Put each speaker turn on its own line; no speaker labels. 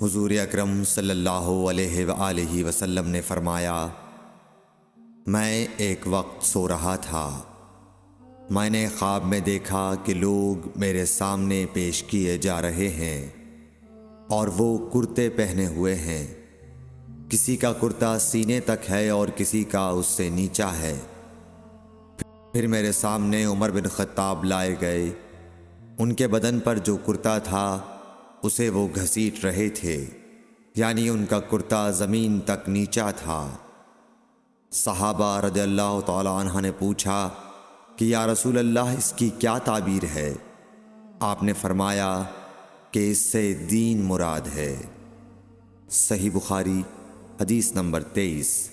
حضور اکرم صلی اللہ علیہ وآلہ وسلم نے فرمایا، میں ایک وقت سو رہا تھا، میں نے خواب میں دیکھا کہ لوگ میرے سامنے پیش کیے جا رہے ہیں اور وہ کرتے پہنے ہوئے ہیں، کسی کا کرتا سینے تک ہے اور کسی کا اس سے نیچا ہے۔ پھر میرے سامنے عمر بن خطاب لائے گئے، ان کے بدن پر جو کرتا تھا اسے وہ گھسیٹ رہے تھے، یعنی ان کا کرتا زمین تک نیچا تھا۔ صحابہ رضی اللہ تعالی عنہ نے پوچھا کہ یا رسول اللہ اس کی کیا تعبیر ہے؟ آپ نے فرمایا کہ اس سے دین مراد ہے۔ صحیح بخاری حدیث نمبر 23۔